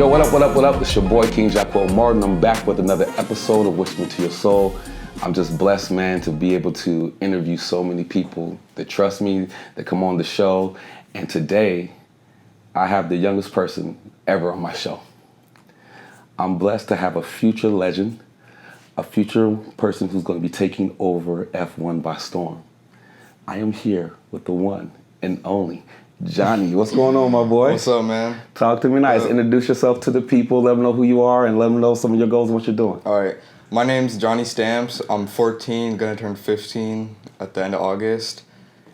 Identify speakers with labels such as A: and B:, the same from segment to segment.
A: Yo, what up, what up, what up? It's your boy, King Jaquell Martin. I'm back with another episode of Whisper to Your Soul. I'm just blessed, man, to be able to interview so many people that trust me, that come on the show. And today, I have the youngest person ever on my show. I'm blessed to have a future legend, a future person who's going to be taking over F1 by storm. I am here with the one and only Johnie. What's going on, my boy?
B: What's up, man?
A: Talk to me nice. Introduce yourself to the people. Let them know who you are and let them know some of your goals and what you're doing.
B: All right. My name's Johnie Stamps. I'm 14, gonna turn 15 at the end of August.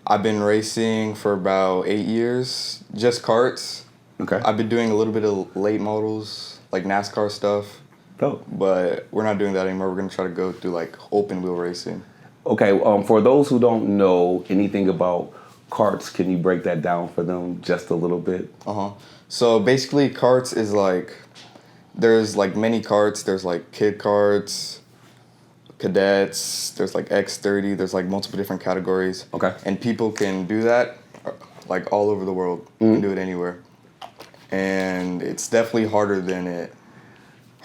B: I've been racing for about 8 years, just karts.
A: Okay.
B: I've been doing a little bit of late models, like NASCAR stuff.
A: Dope.
B: But we're not doing that anymore. We're gonna try to go through like open wheel racing.
A: Okay, for those who don't know anything about karts, can you break that down for them just a little bit?
B: So basically, karts is like, there's like many karts. There's like kid karts, cadets. There's like X30. There's like multiple different categories.
A: Okay.
B: And people can do that like all over the world. You can do it anywhere. And it's definitely harder than it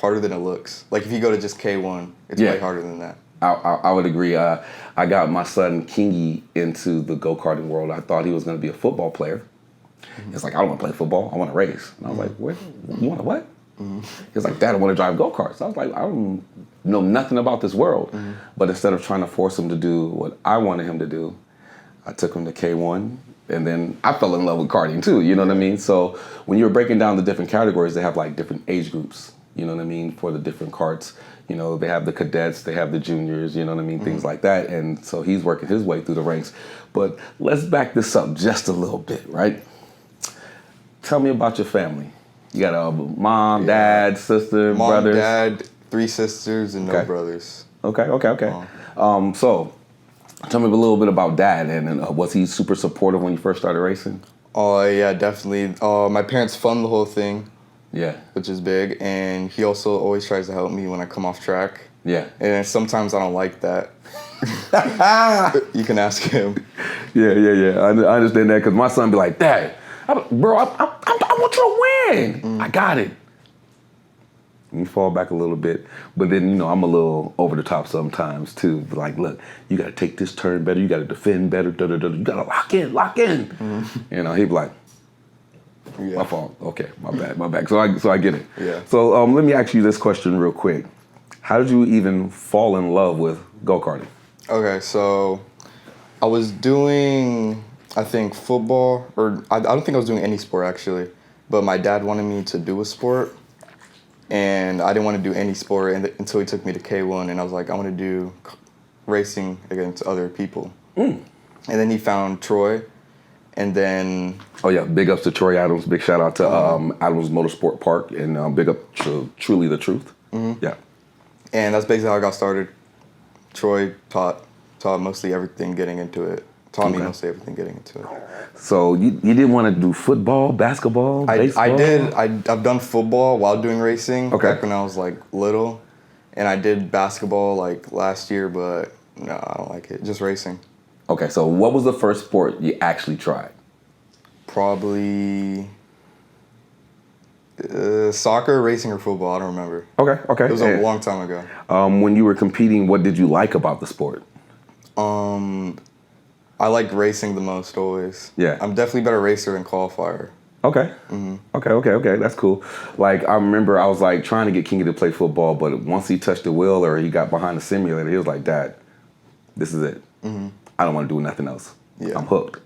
B: looks. Like if you go to just K1, it's way harder than that.
A: I would agree. I got my son Kingy into the go-karting world. I thought he was going to be a football player. He's like, I don't want to play football. I want to race. And I was like, what? You want to what? He's like, Dad, I want to drive go-karts. I was like, I don't know nothing about this world. But instead of trying to force him to do what I wanted him to do, I took him to K1. And then I fell in love with karting too, you know what I mean? So when you're breaking down the different categories, they have like different age groups, you know what I mean, for the different karts. You know, they have the cadets, they have the juniors, you know what I mean, things like that. And so he's working his way through the ranks. But let's back this up just a little bit, right? Tell me about your family. You got a mom, dad, sister, brothers?
B: Mom, dad, 3 sisters, and no brothers.
A: Okay. So tell me a little bit about dad. And was he super supportive when you first started racing?
B: Oh, yeah, definitely. My parents fund the whole thing.
A: Yeah.
B: Which is big. And he also always tries to help me when I come off track.
A: Yeah.
B: And sometimes I don't like that. You can ask him.
A: Yeah. I understand that because my son be like, Dad, bro, I want you to win. I got it. And you fall back a little bit. But then, you know, I'm a little over the top sometimes too. But like, look, you got to take this turn better. You got to defend better. You got to lock in. You know, he'd be like, my fault. Okay, my bad. So I get it.
B: Yeah.
A: So let me ask you this question real quick. How did you even fall in love with go-karting?
B: Okay, so I was doing, I think, football, or I don't think I was doing any sport actually, but my dad wanted me to do a sport, and I didn't want to do any sport until he took me to K1, and I was like, I want to do racing against other people. And then he found Troy. And then...
A: Oh, yeah. Big ups to Troy Adams. Big shout out to Adams Motorsport Park. And big up to Truly the Truth. Yeah.
B: And that's basically how I got started. Troy taught mostly everything getting into it. Taught me mostly everything getting into it.
A: So you didn't want to do football, basketball, baseball?
B: I did. I've done football while doing racing back when I was like little. And I did basketball like last year, but no, I don't like it. Just racing.
A: Okay, so what was the first sport you actually tried?
B: Probably soccer, racing, or football. I don't remember.
A: Okay.
B: It was a long time ago.
A: When you were competing, what did you like about the sport?
B: I like racing the most always.
A: Yeah.
B: I'm definitely a better racer than qualifier.
A: Okay. Okay. That's cool. Like, I remember I was like trying to get Kingy to play football, but once he touched the wheel or he got behind the simulator, he was like, Dad, this is it. I don't want to do nothing else.
B: Yeah.
A: I'm hooked.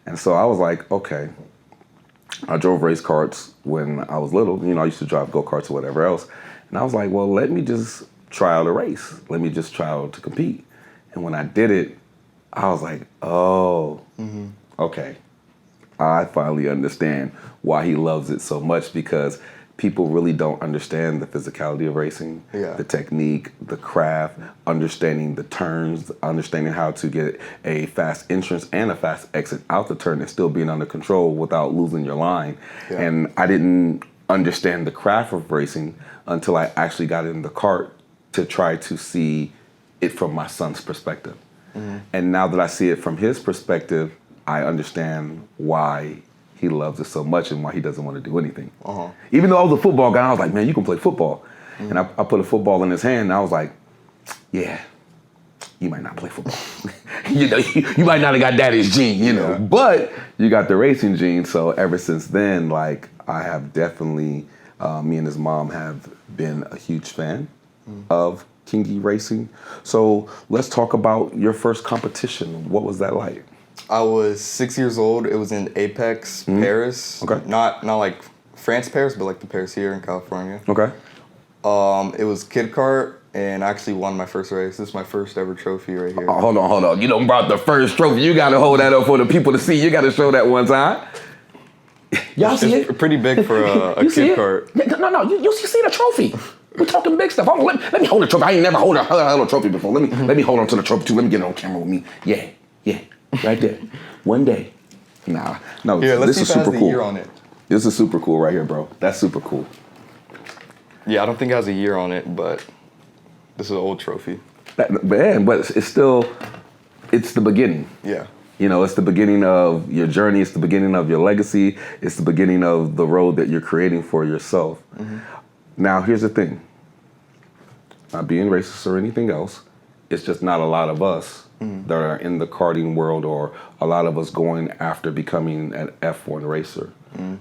A: And so I was like, okay. I drove race karts when I was little. You know, I used to drive go-karts or whatever else. And I was like, well, let me just try out a race. Let me just try out to compete. And when I did it, I was like, oh, okay. I finally understand why he loves it so much, because people really don't understand the physicality of racing, the technique, the craft, understanding the turns, understanding how to get a fast entrance and a fast exit out the turn and still being under control without losing your line. Yeah. And I didn't understand the craft of racing until I actually got in the kart to try to see it from my son's perspective. And now that I see it from his perspective, I understand why he loves it so much and why he doesn't want to do anything.
B: Uh-huh.
A: Even though I was a football guy, I was like, man, you can play football. And I put a football in his hand, and I was like, yeah, you might not play football. You might not have got daddy's gene, but you got the racing gene. So ever since then, like, I have definitely, me and his mom have been a huge fan of Kingy Racing. So let's talk about your first competition. What was that like?
B: I was 6 years old. It was in Apex, Paris.
A: Okay.
B: Not like France, Paris, but like the Paris here in California.
A: Okay.
B: It was kid kart, and I actually won my first race. This is my first ever trophy right here.
A: Oh, hold on. You done brought the first trophy. You got to hold that up for the people to see. You got to show that one time. Y'all see
B: It's
A: it?
B: pretty big for a
A: You see
B: kid
A: it?
B: kart.
A: Yeah, no. You see the trophy. We're talking big stuff. Hold on, let me hold the trophy. I ain't never held a trophy before. Let me hold on to the trophy too. Let me get it on camera with me. Yeah, right there. One day. No.
B: Yeah, let's
A: this
B: see
A: is
B: if it has
A: super
B: the
A: cool.
B: year on it.
A: This is super cool right here, bro. That's super cool.
B: Yeah, I don't think it has a year on it, but this is an old trophy.
A: But it's the beginning.
B: Yeah.
A: It's the beginning of your journey. It's the beginning of your legacy. It's the beginning of the road that you're creating for yourself. Now, here's the thing. Not being racist or anything else, it's just not a lot of us that are in the karting world, or a lot of us going after becoming an F1 racer,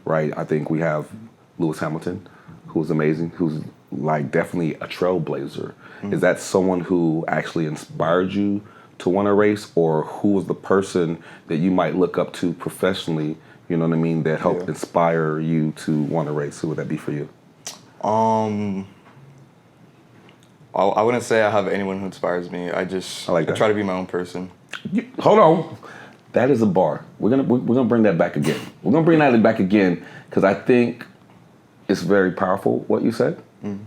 A: right? I think we have Lewis Hamilton, who's amazing, who's like definitely a trailblazer. Is that someone who actually inspired you to want to race, or who was the person that you might look up to professionally, you know what I mean, that helped inspire you to want to race? Who would that be for you?
B: I wouldn't say I have anyone who inspires me. I try to be my own person.
A: Hold on. That is a bar. We're gonna bring that back again. We're gonna bring that back again because I think it's very powerful what you said,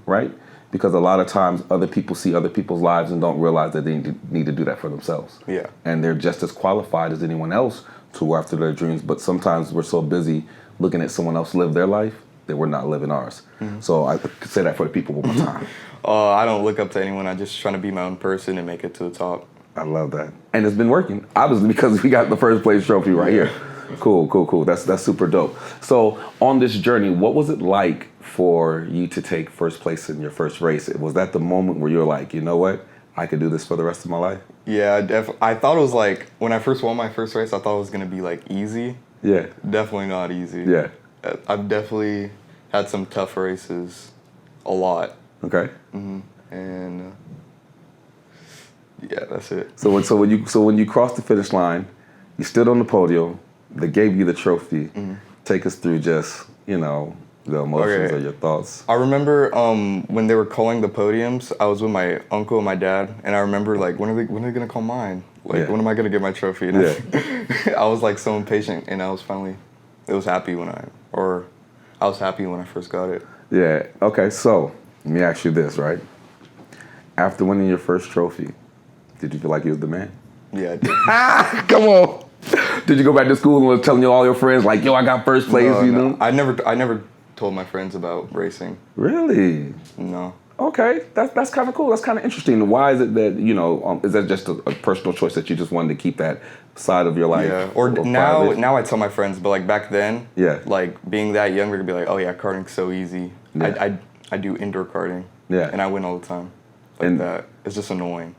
A: right? Because a lot of times other people see other people's lives and don't realize that they need to do that for themselves.
B: Yeah.
A: And they're just as qualified as anyone else to go after their dreams. But sometimes we're so busy looking at someone else live their life that we're not living ours. So I could say that for the people one more time.
B: I don't look up to anyone. I just try to be my own person and make it to the top.
A: I love that. And it's been working, obviously, because we got the first place trophy right here. Cool. That's super dope. So on this journey, what was it like for you to take first place in your first race? Was that the moment where you were like, you know what, I could do this for the rest of my life?
B: Yeah, I thought it was like, when I first won my first race, I thought it was going to be like easy.
A: Yeah.
B: Definitely not easy.
A: Yeah.
B: I've definitely had some tough races, a lot.
A: Okay.
B: And yeah, that's it.
A: So when you crossed the finish line, you stood on the podium, they gave you the trophy. Take us through just, the emotions or your thoughts.
B: I remember when they were calling the podiums, I was with my uncle and my dad, and I remember like, when are they gonna call mine? Like, when am I gonna get my trophy? And I was like so impatient, and I was happy when I first got it.
A: Yeah. Okay. So let me ask you this, right? After winning your first trophy, did you feel like you was the man?
B: Yeah, I did.
A: Come on. Did you go back to school and was telling all your friends like, yo, I got first place?
B: No. I never told my friends about racing.
A: Really?
B: No.
A: Okay, that's kind of cool. That's kind of interesting. Why is it that is that just a personal choice that you just wanted to keep that side of your life?
B: Yeah. Or now I tell my friends, but like back then, like being that younger, to be like, oh yeah, karting's so easy. Yeah. I do indoor karting.
A: Yeah.
B: And I win all the time. That. It's just annoying.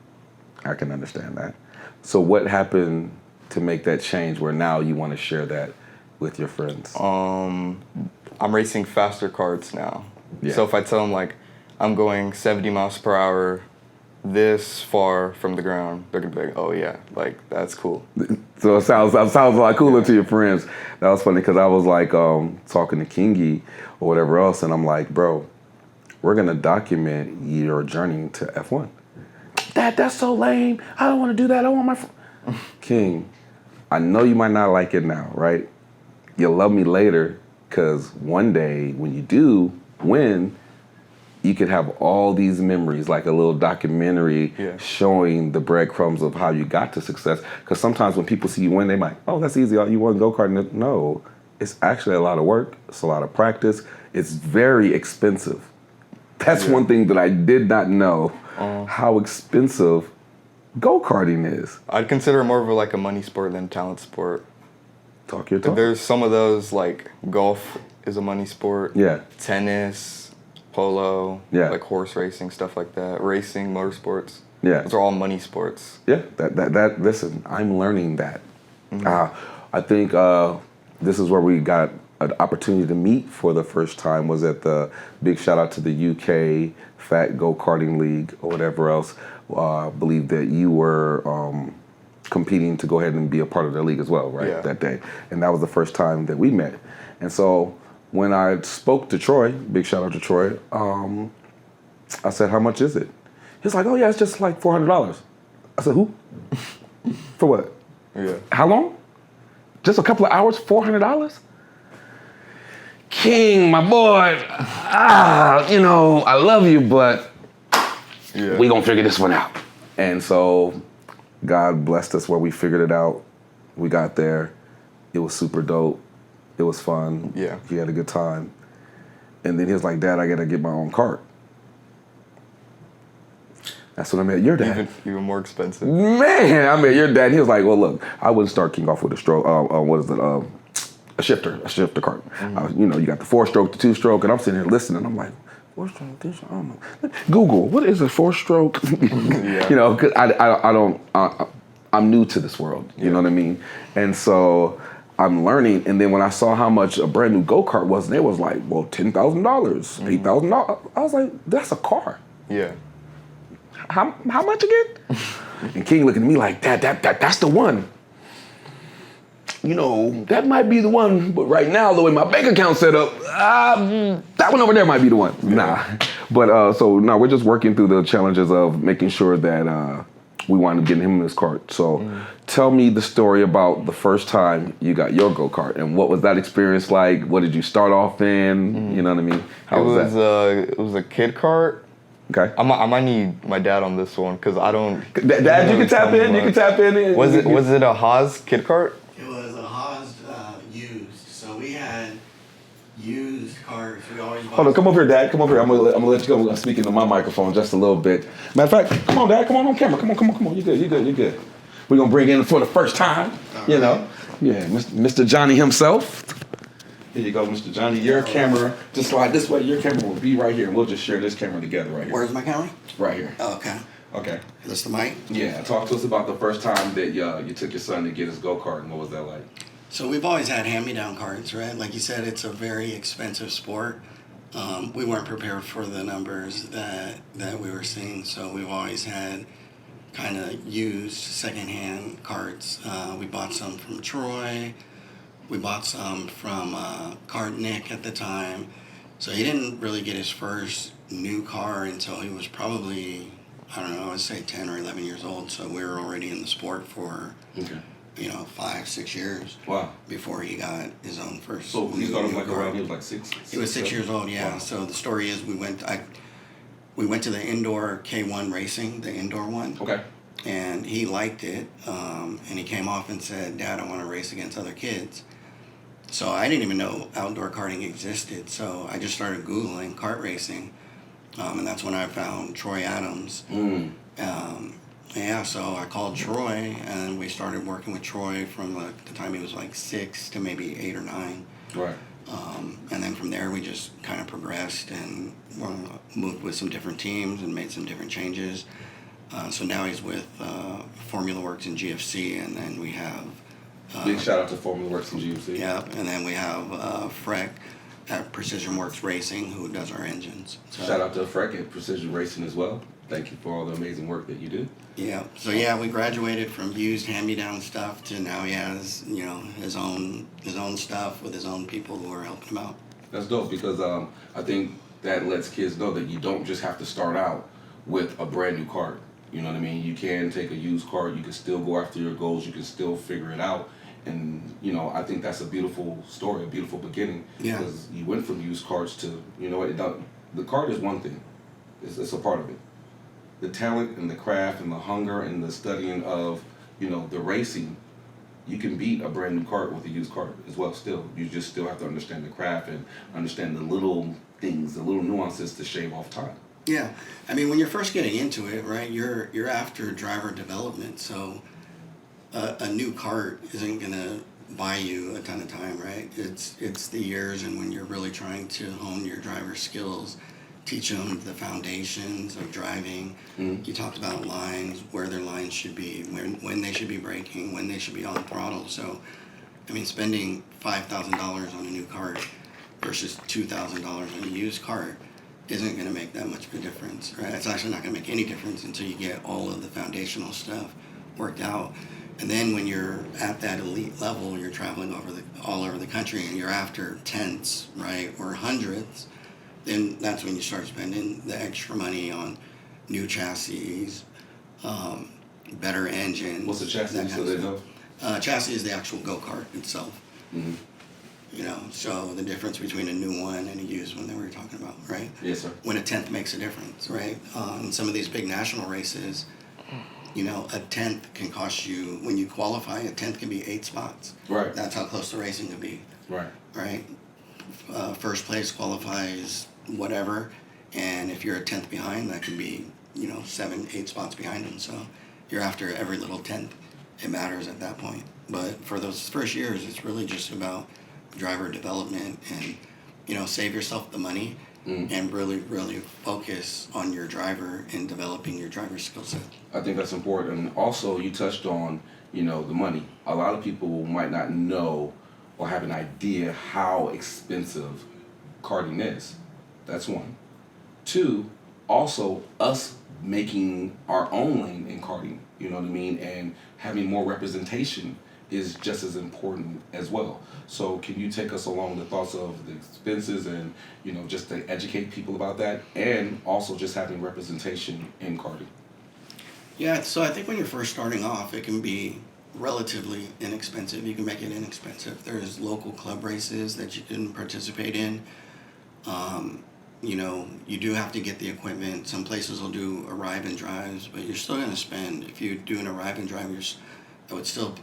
A: I can understand that. So what happened to make that change where now you want to share that with your friends?
B: I'm racing faster karts now.
A: Yeah.
B: So if I tell them like I'm going 70 miles per hour this far from the ground, they're gonna be like, oh yeah, like that's cool.
A: So it sounds a lot cooler to your friends. That was funny because I was like talking to Kingy or whatever else, and I'm like, bro, we're gonna document your journey to F1. That's so lame. I don't want to do that. I want my King, I know you might not like it now, right? You'll love me later because one day when you do win, you could have all these memories, like a little documentary showing the breadcrumbs of how you got to success. Because sometimes when people see you win, they might, oh, that's easy. You won go-kart. No, it's actually a lot of work. It's a lot of practice. It's very expensive. That's one thing that I did not know, how expensive go-karting is.
B: I'd consider it more of like a money sport than talent sport.
A: Talk your talk.
B: There's some of those, like golf is a money sport.
A: Yeah.
B: Tennis, polo,
A: Yeah.
B: like horse racing, stuff like that. Racing, motorsports.
A: Yeah.
B: Those are all money sports.
A: Yeah. Listen, I'm learning that. I think this is where we got an opportunity to meet for the first time. Was at the big shout out to the UK Fat Go-Karting League or whatever else. I believe that you were competing to go ahead and be a part of the league as well, right?
B: Yeah.
A: That day. And that was the first time that we met. And so when I spoke to Troy, big shout out to Troy, I said, how much is it? He's like, oh yeah, it's just like $400. I said, who? For what?
B: Yeah.
A: How long? Just a couple of hours, $400? King, my boy, I love you, but we gonna figure this one out. And so God blessed us where we figured it out. We got there. It was super dope. It was fun.
B: Yeah.
A: He had a good time. And then he was like, Dad, I gotta get my own cart. That's when I met your dad.
B: Even more expensive.
A: Man, I met your dad. He was like, well, look, I wouldn't start King off with a stroke. A shifter cart. You got the 4-stroke, the 2-stroke, and I'm sitting here listening. I'm like, 4-stroke, 2-stroke, I don't know. Google, what is a 4-stroke?
B: Yeah.
A: Because I don't, I'm new to this world. You know what I mean? And so I'm learning. And then when I saw how much a brand new go-kart was, and it was like, well, $10,000, $8,000. I was like, that's a car.
B: Yeah.
A: How much again? And King looking at me like, that's the one. That might be the one, but right now, the way my bank account's set up, that one over there might be the one. Yeah. Nah. But we're just working through the challenges of making sure that we wind up getting him in this cart. So tell me the story about the first time you got your go-kart and what was that experience like? What did you start off in? You know what I mean? How was that?
B: It was a kid cart.
A: Okay.
B: I might need my dad on this one because I don't.
A: Dad, you can tap in. You can tap in.
B: Was it a Haas kid cart?
C: It was a Haas used. So we had used carts. We always bought.
A: Hold on, come over here, Dad. Come over here. I'm gonna let you go. I'm gonna speak into my microphone just a little bit. Matter of fact, come on, Dad. Come on camera. Come on. You good. We're gonna bring in for the first time. Yeah, Mr. Johnie himself. Here you go, Mr. Johnie. Your camera, just slide this way. Your camera will be right here, and we'll just share this camera together right here.
C: Where's my camera?
A: Right here.
C: Oh, okay.
A: Okay.
C: Is this the mic?
A: Yeah. Talk to us about the first time that you took your son to get his go-kart, and what was that like?
C: So we've always had hand-me-down carts, right? Like you said, it's a very expensive sport. We weren't prepared for the numbers that we were seeing, so we've always had kind of used secondhand carts. We bought some from Troy. We bought some from Kart Nick at the time. So he didn't really get his first new car until he was probably, I don't know, I would say 10 or 11 years old. So we were already in the sport for, 5-6 years.
A: Wow.
C: Before he got his own first.
A: So he started
C: new car.
A: around, he was like 6?
C: He was 6 years old, yeah. Wow. So the story is we went to the indoor K1 racing, the indoor one.
A: Okay.
C: And he liked it, and he came off and said, Dad, I want to race against other kids. So I didn't even know outdoor karting existed, so I just started Googling kart racing, and that's when I found Troy Adams. So I called Troy, and we started working with Troy from the time he was like 6 to maybe 8 or 9.
A: Right.
C: And then from there, we just kind of progressed and moved with some different teams and made some different changes. So now he's with Formula Works and GFC, and then we have...
A: Big shout out to Formula Works and GFC.
C: Yeah, and then we have Freck at Precision Works Racing, who does our engines. So,
A: shout out to Freck at Precision Racing as well. Thank you for all the amazing work that you do.
C: Yeah, so we graduated from used hand-me-down stuff to now he has, his own stuff with his own people who are helping him out.
A: That's dope because I think that lets kids know that you don't just have to start out with a brand new cart. You know what I mean? You can take a used cart, you can still go after your goals, you can still figure it out. And, I think that's a beautiful story, a beautiful beginning.
C: Yeah.
A: Because you went from used carts to, the cart is one thing. It's a part of it. The talent and the craft and the hunger and the studying of, the racing, you can beat a brand new cart with a used cart as well still. You just still have to understand the craft and understand the little things, the little nuances to shave off time.
C: Yeah, I mean, when you're first getting into it, right, you're after driver development, so a new cart isn't going to buy you a ton of time, right? It's the years and when you're really trying to hone your driver skills, teach them the foundations of driving. You talked about lines, where their lines should be, when they should be braking, when they should be on throttle. So, I mean, spending $5,000 on a new cart versus $2,000 on a used cart isn't going to make that much of a difference, right? It's actually not going to make any difference until you get all of the foundational stuff worked out. And then when you're at that elite level, you're traveling all over the country, and you're after tenths, right, or hundredths. Then that's when you start spending the extra money on new chassis, better engines.
A: What's the chassis so they know?
C: Chassis is the actual go-kart itself.
A: Mm-hmm.
C: You know, so the difference between a new one and a used one that we were talking about, right?
A: Yes, sir.
C: When a tenth makes a difference, right? In some of these big national races, you know, a tenth can cost you, when you qualify, a tenth can be 8 spots.
A: Right.
C: That's how close the racing can be.
A: Right.
C: Right? First place qualifies whatever, and if you're a tenth behind, that could be, you know, 7, 8 spots behind them. So you're after every little tenth. It matters at that point. But for those first years, it's really just about driver development and, you know, save yourself the money and really, really focus on your driver and developing your driver skill set.
A: I think that's important. And also, you touched on, you know, the money. A lot of people might not know or have an idea how expensive karting is. That's one. Two, also us making our own lane in karting, you know what I mean, and having more representation is just as important as well. So can you take us along the thoughts of the expenses and, you know, just to educate people about that, and also just having representation in karting?
C: Yeah, so I think when you're first starting off, it can be relatively inexpensive. You can make it inexpensive. There's local club races that you can participate in. You know, you do have to get the equipment. Some places will do arrive and drives, but you're still going to spend, if you do an arrive and drive, I would still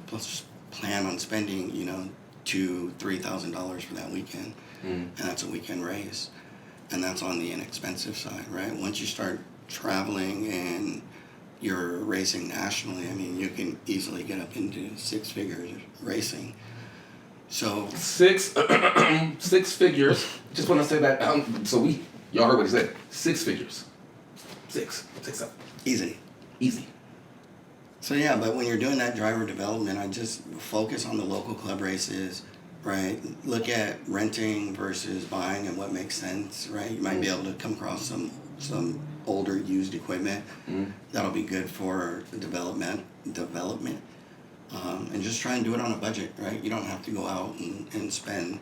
C: plan on spending, you know, $2,000-$3,000 for that weekend. And that's a weekend race. And that's on the inexpensive side, right? Once you start traveling and you're racing nationally, I mean, you can easily get up into 6 figures racing. So
A: six figures. Just want to say that. Y'all heard what he said. 6 figures. Six up. Easy.
C: So yeah, but when you're doing that driver development, I just focus on the local club races, right? Look at renting versus buying and what makes sense, right? You might be able to come across some older used equipment that'll be good for development. And just try and do it on a budget, right? You don't have to go out and spend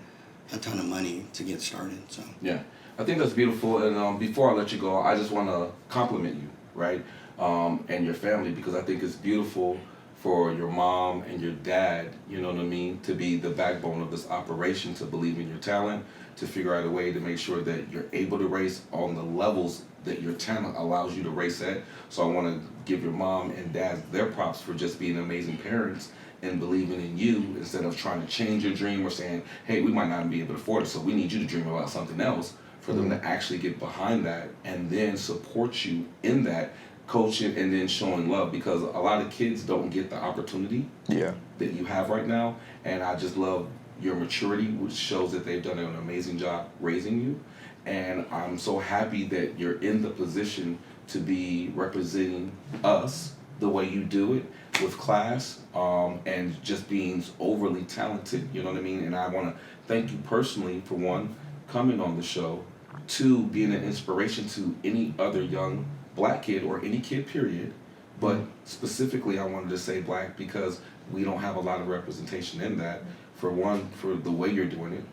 C: a ton of money to get started. So
A: Yeah, I think that's beautiful. And before I let you go, I just want to compliment you, right? And your family, because I think it's beautiful for your mom and your dad, you know what I mean, to be the backbone of this operation, to believe in your talent, to figure out a way to make sure that you're able to race on the levels that your talent allows you to race at. So I want to give your mom and dad their props for just being amazing parents and believing in you instead of trying to change your dream or saying, hey, we might not be able to afford it, so we need you to dream about something else, for them to actually get behind that and then support you in that, coaching and then showing love, because a lot of kids don't get the opportunity that you have right now. And I just love your maturity, which shows that they've done an amazing job raising you. And I'm so happy that you're in the position to be representing us the way you do it, with class, and just being overly talented, you know what I mean? And I want to thank you personally for, one, coming on the show, 2, being an inspiration to any other young black kid or any kid period, but specifically I wanted to say black because we don't have a lot of representation in that. For one, for the way you're doing it,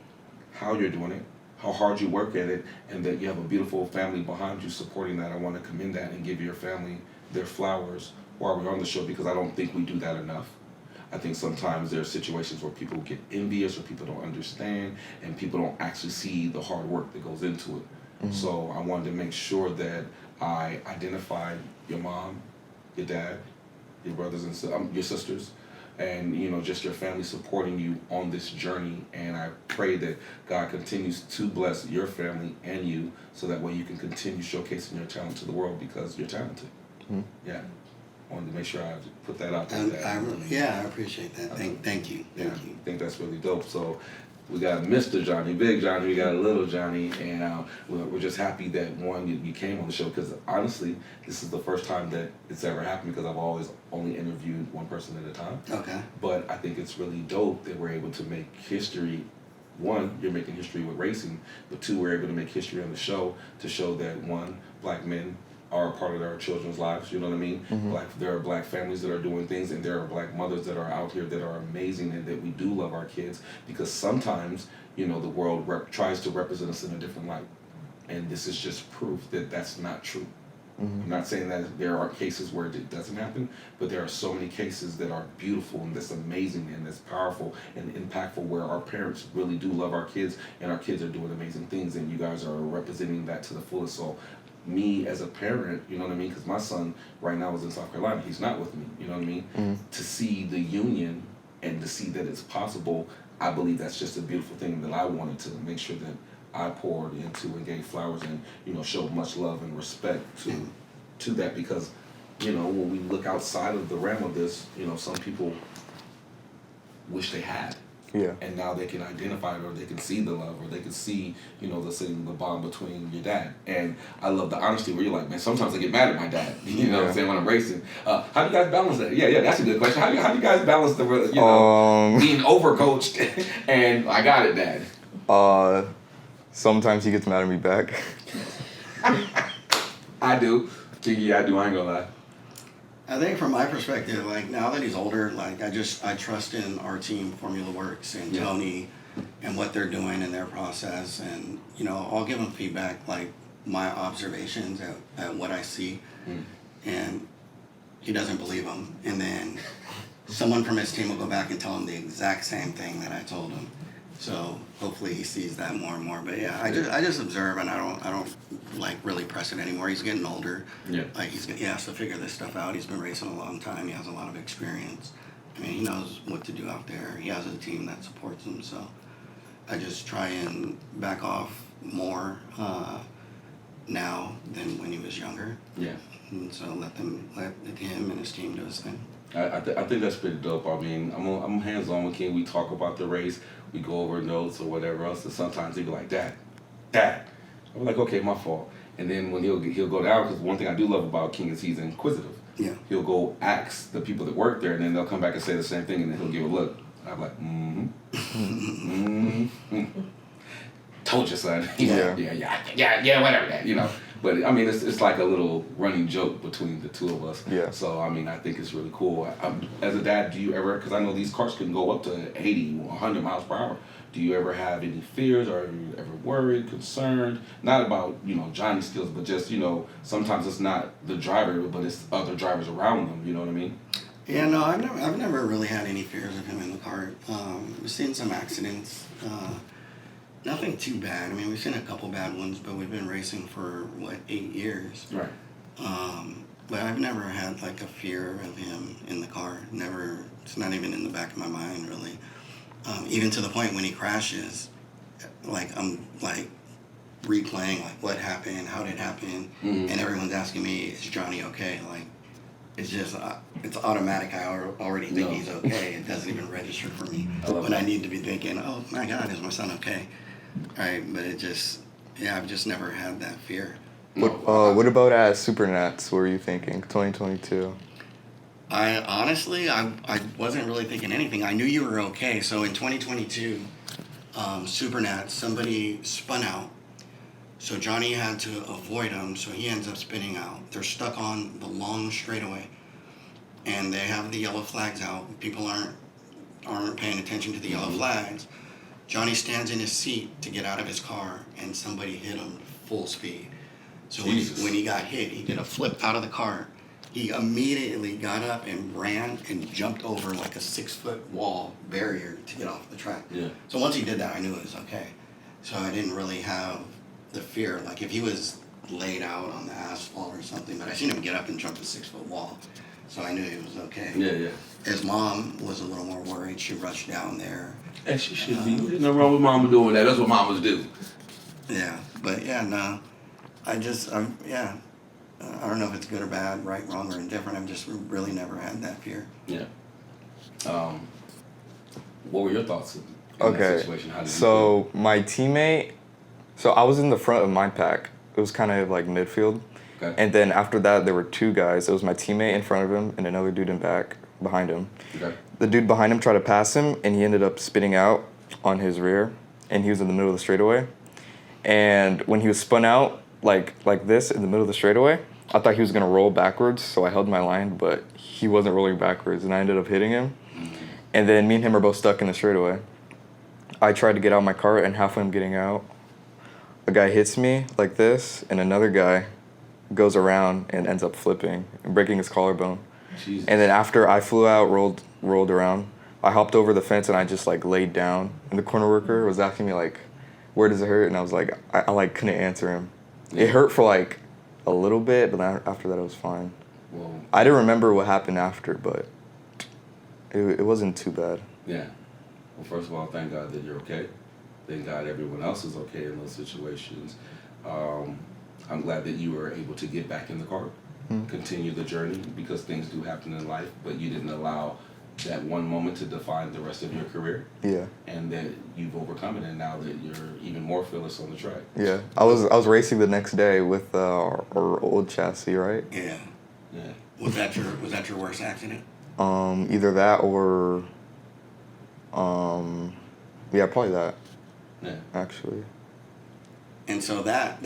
A: how you're doing it, how hard you work at it, and that you have a beautiful family behind you supporting that. I want to commend that and give your family their flowers while we're on the show, because I don't think we do that enough. I think sometimes there are situations where people get envious or people don't understand and people don't actually see the hard work that goes into it. So I wanted to make sure that I identified your mom, your dad, your brothers and your sisters, and, you know, just your family supporting you on this journey. And I pray that God continues to bless your family and you, so that way you can continue showcasing your talent to the world, because you're talented. Yeah. wanted to make sure I put that out there.
C: I appreciate that. Thank you.
A: I think that's really dope. So we got Mr. Johnie, Big Johnie, we got a Little Johnie, and we're just happy that one, you came on the show, because honestly, this is the first time that it's ever happened, because I've always only interviewed one person at a time.
C: Okay.
A: But I think it's really dope that we're able to make history. One, you're making history with racing, but two, we're able to make history on the show to show that, one, black men are a part of our children's lives, you know what I mean?
B: Mm-hmm.
A: There are black families that are doing things, and there are black mothers that are out here that are amazing, and that we do love our kids, because sometimes, the world tries to represent us in a different light. And this is just proof that that's not true. Mm-hmm. I'm not saying that there are cases where it doesn't happen, but there are so many cases that are beautiful and that's amazing and that's powerful and impactful, where our parents really do love our kids, and our kids are doing amazing things, and you guys are representing that to the fullest. So me as a parent, you know what I mean? Because my son right now is in South Carolina. He's not with me, you know what I mean? Mm-hmm. To see the union and to see that it's possible, I believe that's just a beautiful thing that I wanted to make sure that I poured into and gave flowers and, showed much love and respect to that, because, when we look outside of the realm of this, some people wish they had.
B: Yeah.
A: And now they can identify it, or they can see the love, or they can see, the bond between your dad. And I love the honesty where you're like, man, sometimes I get mad at my dad, you know what I'm saying, when I'm racing. How do you guys balance that? Yeah, that's a good question. How do you guys balance the, being overcoached and I got it, Dad?
B: Sometimes he gets mad at me back.
A: I do. Kiki, I do. I ain't gonna lie.
C: I think from my perspective, like, now that he's older, like, I trust in our team, Formula Works, and Tony, and what they're doing in their process, and, I'll give him feedback, like, my observations at what I see, and he doesn't believe them, and then someone from his team will go back and tell him the exact same thing that I told him. So hopefully he sees that more and more. But yeah, I just observe, and I don't like really press it anymore. He's getting older. Yeah. Like he has to figure this stuff out. He's been racing a long time. He has a lot of experience. I mean, he knows what to do out there. He has a team that supports him. So I just try and back off more now than when he was younger. Yeah. And so let him and his team do his thing.
A: I think that's pretty dope. I mean, I'm hands-on with King. We talk about the race. We go over notes or whatever else, and sometimes he'll be like, Dad. I'm like, okay, my fault. And then when he'll go down, because one thing I do love about King is he's inquisitive. Yeah. He'll go ask the people that work there, and then they'll come back and say the same thing, and then he'll give a look. And I'm like, told you, son. Yeah, whatever, Dad, But I mean, it's like a little running joke between the two of us. Yeah. So I mean, I think it's really cool. As a dad, do you ever? Because I know these cars can go up to 80, 100 miles per hour. Do you ever have any fears, or are you ever worried, concerned? Not about Johnny's skills, but just sometimes it's not the driver, but it's other drivers around them. You know what I mean?
C: Yeah, no, I've never really had any fears of him in the car. We've seen some accidents. Nothing too bad. I mean, we've seen a couple bad ones, but we've been racing for, 8 years? Right. But I've never had, a fear of him in the car. Never. It's not even in the back of my mind, really. Even to the point when he crashes, I'm, replaying, what happened, how did it happen, and everyone's asking me, is Johnny okay? It's just, it's automatic. I already think he's okay. It doesn't even register for me when I need to be thinking, oh, my God, is my son okay? Right, but I've just never had that fear.
B: What about at Supernats? What were you thinking? 2022.
C: I honestly wasn't really thinking anything. I knew you were okay. So in 2022, Supernats, somebody spun out. So Johnny had to avoid them. So he ends up spinning out. They're stuck on the long straightaway, and they have the yellow flags out. People aren't paying attention to the yellow flags. Johnny stands in his seat to get out of his car, and somebody hit him full speed. So when he got hit, he did a flip out of the car. He immediately got up and ran and jumped over a 6-foot wall barrier to get off the track. Yeah. So once he did that, I knew it was okay. So I didn't really have the fear. If he was laid out on the asphalt or something, but I seen him get up and jump a 6-foot wall. So I knew he was okay. Yeah. His mom was a little more worried. She rushed down there.
A: And she should be. There's nothing wrong with mama doing that. That's what mamas do.
C: Yeah, but no. I don't know if it's good or bad, right, wrong, or indifferent. I've just really never had that fear.
A: Yeah. What were your thoughts in
B: Okay,
A: that situation? How did you
B: so my teammate, so I was in the front of my pack. It was kind of like midfield.
A: feel? Okay.
B: And then after that, there were two guys. It was my teammate in front of him and another dude in back behind him.
A: Okay.
B: The dude behind him tried to pass him, and he ended up spinning out on his rear, and he was in the middle of the straightaway. And when he was spun out like this in the middle of the straightaway, I thought he was gonna roll backwards, so I held my line, but he wasn't rolling backwards, and I ended up hitting him. And then me and him are both stuck in the straightaway. I tried to get out of my car, and halfway I'm getting out, a guy hits me like this, and another guy goes around and ends up flipping and breaking his collarbone.
A: Jesus.
B: And then after I flew out, rolled around, I hopped over the fence and I just like laid down. And the corner worker was asking me like, "Where does it hurt?" And I was like, I like couldn't answer him.
A: Yeah.
B: It hurt for like a little bit, but then after that it was fine.
A: Well,
B: I didn't remember what happened after, but it wasn't too bad.
A: yeah. Well, first of all, thank God that you're okay. Thank God everyone else is okay in those situations. I'm glad that you were able to get back in the car, continue the journey, because things do happen in life, but you didn't allow that one moment to define the rest of your career,
B: Yeah.
A: and that you've overcome it, and now that you're even more fearless on the track.
B: Yeah. I was racing the next day with our old chassis, right?
C: Yeah.
A: Yeah.
C: Was that your worst accident?
B: Either that or yeah, probably that,
A: Yeah.
B: actually.
C: And so that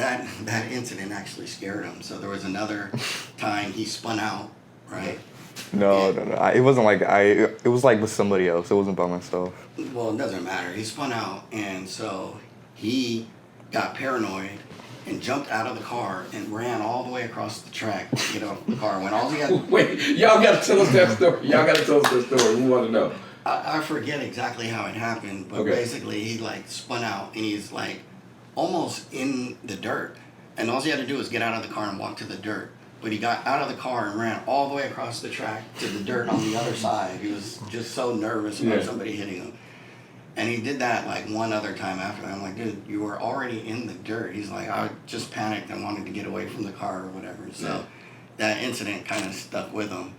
C: incident actually scared him. So there was another time he spun out, right?
B: No. It wasn't like it was like with somebody else. It wasn't by myself.
C: Well, it doesn't matter. He spun out, and so he got paranoid and jumped out of the car and ran all the way across the track to get off the car. When all he had,
A: Wait, y'all gotta tell us that story. Y'all gotta tell us that story. We want to know.
C: I forget exactly how it happened, but
A: Okay.
C: basically he like spun out and he's like almost in the dirt, and all he had to do was get out of the car and walk to the dirt. But he got out of the car and ran all the way across the track to the dirt on the other side. He was just so nervous about
A: Yeah.
C: somebody hitting him. And he did that like one other time after that. I'm like, dude, you were already in the dirt. He's like, I just panicked and wanted to get away from the car or whatever. So
A: Yeah.
C: that incident kind of stuck with him.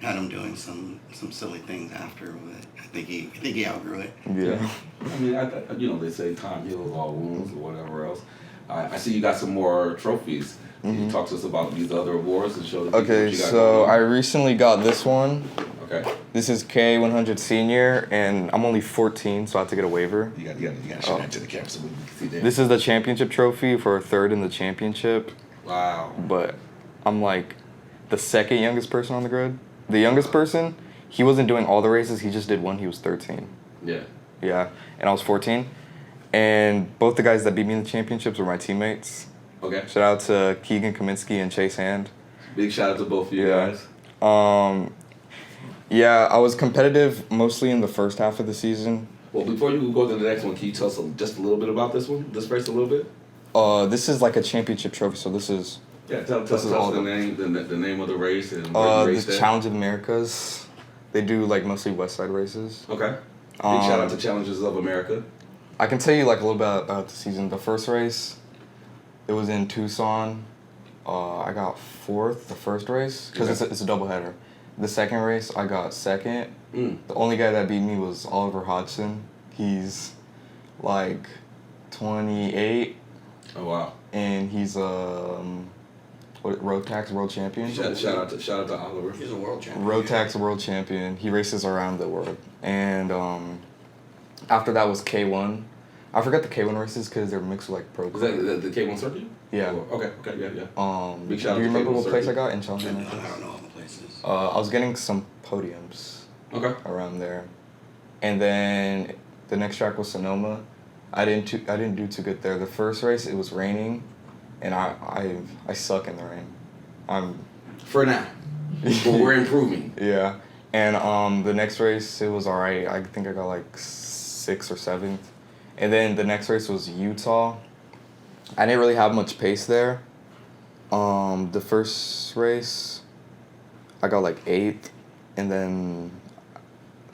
C: Had him doing some silly things after, but I think he outgrew it.
B: Yeah.
A: I mean, they say time heals all wounds or whatever else. I see you got some more trophies. Can you talk to us about these other awards and show the people what
B: Okay,
A: you got
B: so
A: going
B: I
A: on?
B: recently got this one.
A: Okay.
B: This is K100 Senior, and I'm only 14, so I have to get a waiver.
A: You got to show that to the camera so we can see that.
B: This is the championship trophy for third in the championship,
A: Wow.
B: but I'm like the second youngest person on the grid. The youngest person, he wasn't doing all the races, he just did one, he was 13.
A: Yeah.
B: Yeah, and I was 14. And both the guys that beat me in the championships were my teammates.
A: Okay.
B: Shout out to Keegan Kaminsky and Chase Hand.
A: Big shout out to both of you
B: Yeah.
A: guys.
B: Yeah, I was competitive mostly in the first half of the season.
A: Well, before you go to the next one, can you tell us just a little bit about this one? This race a little bit?
B: This is like a championship trophy, so this is
A: Yeah, tell
B: This is
A: us
B: all
A: the name of the race and where you raced
B: the
A: at.
B: Challenge of the Americas. They do like mostly West Side races.
A: Okay. Big shout out to Challenges of America.
B: I can tell you like a little bit about the season. The first race, it was in Tucson. I got fourth the first race because
A: Okay.
B: it's a doubleheader. The second race, I got second.
A: Mm.
B: The only guy that beat me was Oliver Hodgson. He's like 28,
A: Oh wow.
B: and he's road tax world champion.
A: Shout out to Oliver.
C: He's a world champion.
B: Road tax world champion. He races around the world. And after that was K1. I forgot the K1 races because they're mixed with like pro.
A: Was that the K1 circuit?
B: Yeah.
A: Or- okay, yeah. Big shout out
B: Do you
A: to
B: remember
A: K1
B: what place I
A: circuit.
B: got in Challenge?
C: I don't know all the places.
B: I was getting some podiums
A: Okay.
B: around there, and then the next track was Sonoma. I didn't do too good there. The first race it was raining, and I suck in the rain.
A: For now. But we're improving.
B: Yeah, and the next race it was alright. I think I got like 6th or 7th, and then the next race was Utah. I didn't really have much pace there. The first race, I got like 8th, and then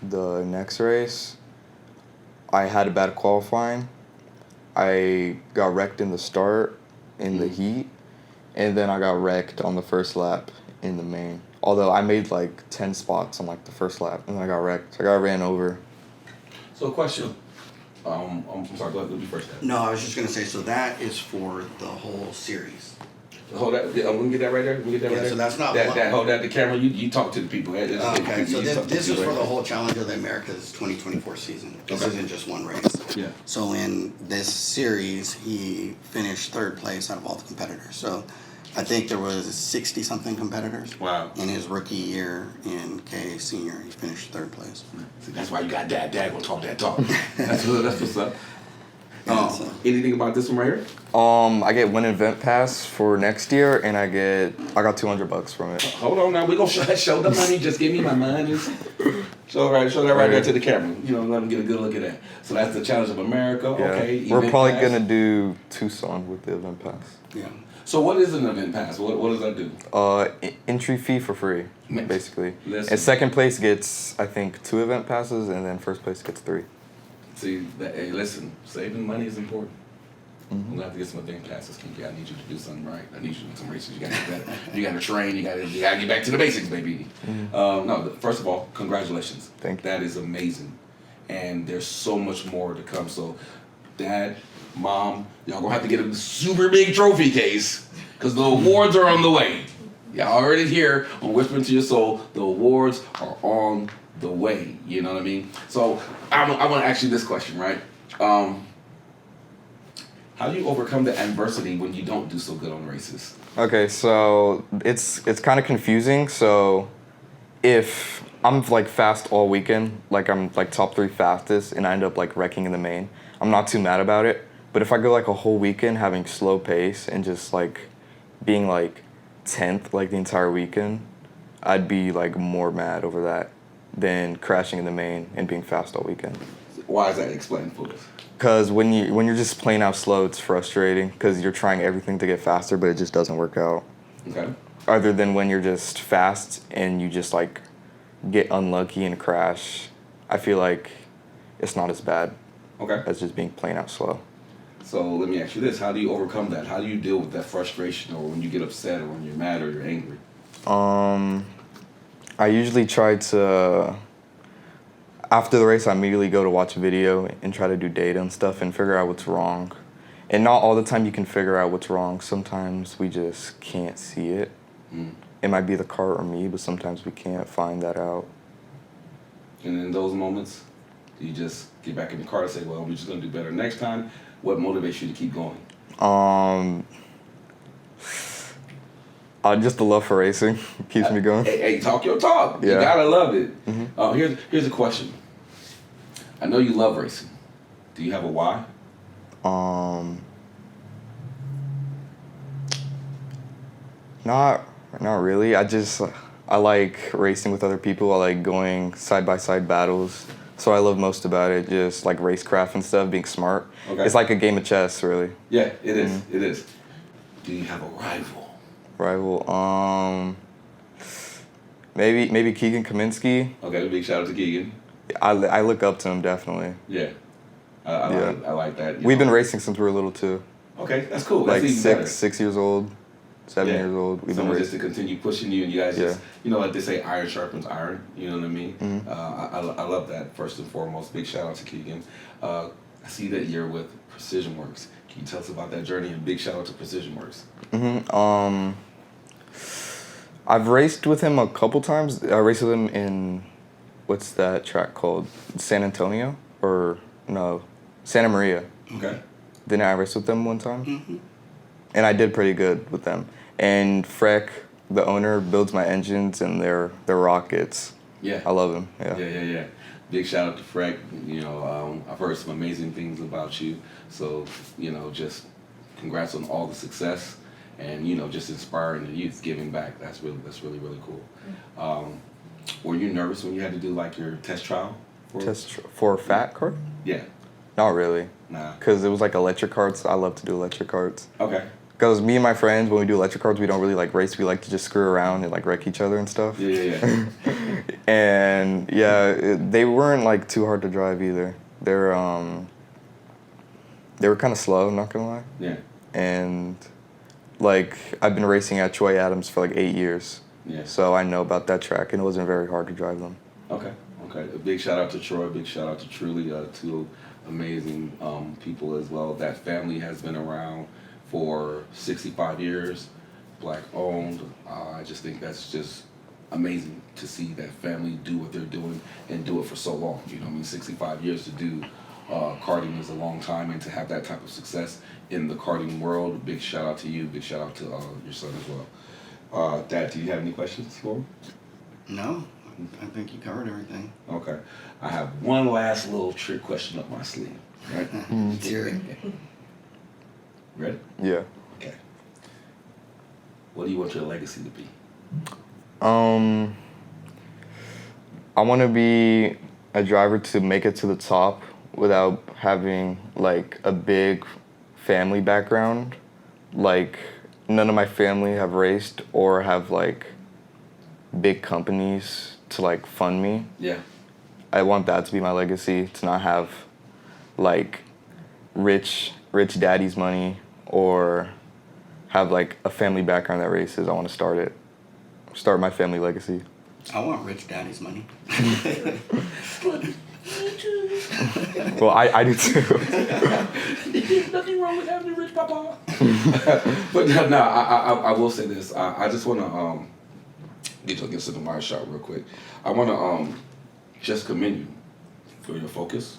B: the next race, I had a bad qualifying. I got wrecked in the start in the heat, and then I got wrecked on the first lap in the main. Although I made like 10 spots on like the first lap, and I got wrecked. I got ran over.
A: So, question. I'm sorry. Go ahead. Do you first.
C: No, I was just gonna say. So that is for the whole series.
A: Hold that. I'm gonna get that right there. We get that
C: Yeah,
A: right there.
C: so that's not
A: that. Hold that. The camera. You talk to the people.
C: Okay, so
A: You talk to
C: this is
A: people
C: for
A: right
C: the whole Challenge of the Americas 2024 season. This
A: Okay.
C: isn't just one race.
A: Yeah.
C: So in this series, he finished third place out of all the competitors. So I think there was 60-something competitors.
A: Wow.
C: In his rookie year in K Senior, he finished third place.
A: See, that's why you got Dad. Dad gonna talk that talk. That's what's up.
C: Yeah, so-
A: Anything about this one right here?
B: I get one event pass for next year, and I got $200 from it.
A: Hold on now. We gonna show the money. Just give me my money. Show that right there to the camera. You know, let them get a good look at that. So that's the Challenge of America.
B: Yeah.
A: Okay.
B: We're
A: event
B: probably
A: pass.
B: gonna do Tucson with the event pass.
C: Yeah.
A: So what is an event pass? What does that do?
B: Entry fee for free,
A: Man,
B: basically.
A: listen.
B: And second place gets, I think, 2 event passes, and then first place gets 3.
A: See, hey, listen. Saving money is important. I'm gonna have to get some event passes, King. I need you to do something right. I need you to do some races. You gotta get better. You gotta train. You gotta get back to the basics, baby. First of all, congratulations.
B: Thank you.
A: That is amazing, and there's so much more to come. So, Dad, Mom, y'all gonna have to get a super big trophy case because the awards are on the way. Y'all already here on Whispering to Your Soul. The awards are on the way. You know what I mean? So, I want to ask you this question, right? How do you overcome the adversity when you don't do so good on races?
B: Okay, so it's kind of confusing. So if I'm like fast all weekend, like I'm like top 3 fastest, and I end up like wrecking in the main, I'm not too mad about it. But if I go like a whole weekend having slow pace and just like being like 10th like the entire weekend, I'd be like more mad over that than crashing in the main and being fast all weekend.
A: Why is that? Explain for us.
B: Because when you're just plain out slow, it's frustrating because you're trying everything to get faster, but it just doesn't work out.
A: Okay.
B: Other than when you're just fast and you just like get unlucky and crash, I feel like it's not as bad
A: Okay.
B: as just being plain out slow.
A: So let me ask you this: how do you overcome that? How do you deal with that frustration, or when you get upset, or when you're mad, or you're angry?
B: I usually try to, after the race, I immediately go to watch a video and try to do data and stuff and figure out what's wrong. And not all the time you can figure out what's wrong. Sometimes we just can't see it. It might be the car or me, but sometimes we can't find that out.
A: And in those moments, do you just get back in the car and say, "Well, we're just gonna do better next time"? What motivates you to keep going?
B: Just the love for racing keeps me going.
A: Hey, talk your talk. You
B: Yeah.
A: gotta love it. Here's a question. I know you love racing. Do you have a why?
B: Not really. I like racing with other people. I like going side by side battles. So I love most about it, just like racecraft and stuff, being smart.
A: Okay.
B: It's like a game of chess, really.
A: Yeah, it is. It is. Do you have a rival?
B: Rival. Maybe Keegan Kaminsky.
A: Okay, big shout out to Keegan.
B: I look up to him definitely.
A: Yeah. I like that.
B: We've been racing since we were little too.
A: Okay, that's cool.
B: Like
A: That's even better.
B: 6 years old, 7
A: Yeah.
B: years old. We've been
A: Someone just to
B: racing.
A: continue pushing you, and you guys just,
B: Yeah.
A: like they say, iron sharpens iron. You know what I mean? I love that, first and foremost. Big shout out to Keegan. I see that you're with Precision Works. Can you tell us about that journey? And big shout out to Precision Works.
B: I've raced with him a couple times. I raced with him in, what's that track called? San Antonio? Or, no, Santa Maria.
A: Okay.
B: Didn't I race with them one time? And I did pretty good with them. And Freck, the owner, builds my engines and they're rockets.
A: Yeah.
B: I love him. Yeah.
A: Yeah. Big shout out to Freck. I've heard some amazing things about you. So, just congrats on all the success and, just inspiring the youth, giving back. That's really, really cool. Were you nervous when you had to do like your test trial?
B: For a fat car?
A: Yeah.
B: Not really.
A: Nah.
B: Because it was like electric carts. I love to do electric carts.
A: Okay.
B: Because me and my friends, when we do electric carts, we don't really like race. We like to just screw around and like wreck each other and stuff.
A: Yeah.
B: And yeah, they weren't like too hard to drive either. They were kind of slow, not gonna lie.
A: Yeah.
B: And like, I've been racing at Troy Adams for like 8 years.
A: Yeah.
B: So I know about that track, and it wasn't very hard to drive them.
A: Okay. A big shout out to Troy. Big shout out to Truly, two amazing people as well. That family has been around for 65 years, black owned. I just think that's just amazing to see that family do what they're doing and do it for so long. You know what I mean? 65 years to do karting is a long time, and to have that type of success in the karting world, big shout out to you. Big shout out to your son as well. Dad, do you have any questions for him?
C: No, I think you covered everything.
A: Okay. I have one last little trick question up my sleeve. Right?
C: Let's hear it.
A: Ready?
B: Yeah.
A: Okay. What do you want your legacy to be?
B: I want to be a driver to make it to the top without having like a big family background. Like, none of my family have raced or have like big companies to like fund me.
A: Yeah.
B: I want that to be my legacy, to not have like rich daddy's money or have like a family background that races. I want to start my family legacy.
C: I want rich daddy's money.
B: Well, I do too.
A: There's nothing wrong with having a rich papa. But no, I will say this. I just want to get to the wire shot real quick. I want to just commend you for your focus,